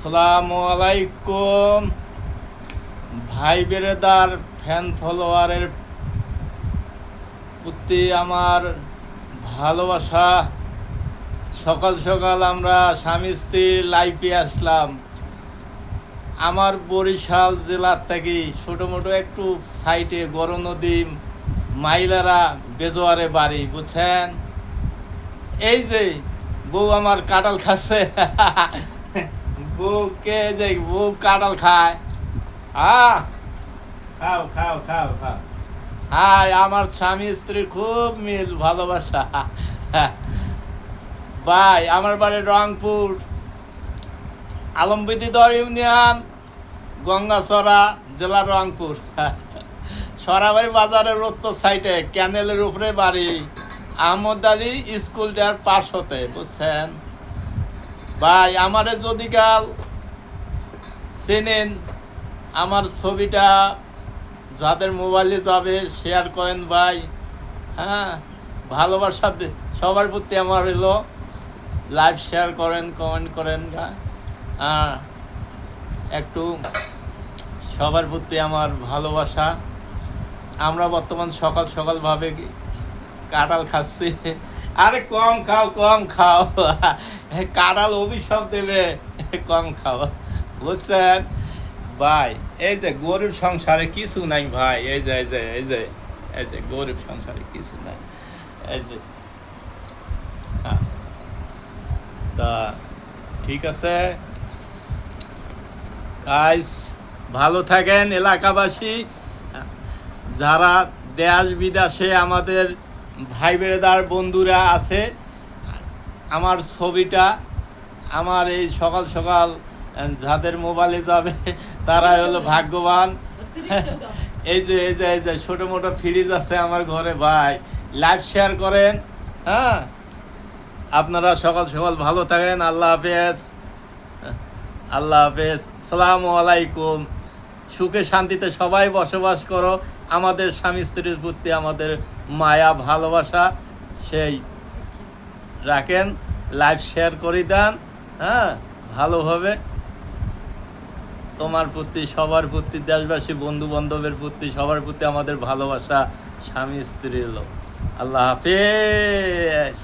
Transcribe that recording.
আসসালামু আলাইকুম ভাই বেরেদার ফ্যান ফলোয়ারের প্রতি আমার ভালোবাসা। সকাল সকাল আমরা স্বামী স্ত্রী লাইফে আসলাম। আমার বরিশাল জেলার থেকে ছোটো মোটো একটু সাইটে গড় নদী মাইলারা বেজোয়ারে বাড়ি, বুঝছেন? এই যে বউ আমার কাঁঠাল খাচ্ছে বউকে যে বউ কাঁঠাল খায়, খাও খাও খাও খাও। হাই, আমার স্বামী স্ত্রীর খুব মিল ভালোবাসা। ভাই, আমার বাড়ি রংপুর, আলমবিদিদর ইউনিয়ন, গঙ্গাচড়া, জেলা রংপুর। সরাবাড়ি বাজারের উত্তর সাইডে ক্যানেলের উপরে বাড়ি, আহমদ আলী স্কুলটার পাশ হতে, বুঝছেন? ভাই, আমারে যদি কাল চেনেন, আমার ছবিটা যাদের মোবাইলে যাবে শেয়ার করেন ভাই। হ্যাঁ, ভালোবাসা সবার প্রতি আমার হলো, লাইভ শেয়ার করেন, কমেন্ট করেন। হ্যাঁ, একটু সবার প্রতি আমার ভালোবাসা। আমরা বর্তমান সকাল সকালভাবে কাঁঠাল খাচ্ছি। আরে কম খাও, কম খাও, কাঁঠাল অভিশাপ দেবে, কম খাও, বুঝছেন ভাই? এই যে গরিব সংসারে কিছু নাই ভাই, এই যে এই যে এই যে এই যে গরিব সংসারে কিছু নাই, এই যে। তা ঠিক আছে গাইস, ভালো থাকেন এলাকাবাসী। যারা দেশ বিদেশে আমাদের ভাই বেড়েদার বন্ধুরা আছে, আমার ছবিটা আমার এই সকাল সকাল যাদের মোবাইলে যাবে তারাই হলো ভাগ্যবান। এই যে এই যে এই যে ছোটো মোটো ফ্রিজ আছে আমার ঘরে ভাই, লাইভ শেয়ার করেন। হ্যাঁ, আপনারা সকাল সকাল ভালো থাকেন। আল্লাহ হাফেজ, আল্লাহ হাফেজ, আসসালামু আলাইকুম। সুখে শান্তিতে সবাই বসবাস করো। আমাদের স্বামী স্ত্রীর প্রতি আমাদের মায়া ভালোবাসা সেই রাখেন, লাইভ শেয়ার করে দেন। হ্যাঁ, ভালো হবে। তোমার প্রতি, সবার প্রতি, দেশবাসী বন্ধু বান্ধবের প্রতি সবার প্রতি আমাদের ভালোবাসা, স্বামী স্ত্রীর লোক। আল্লাহ হাফেজ।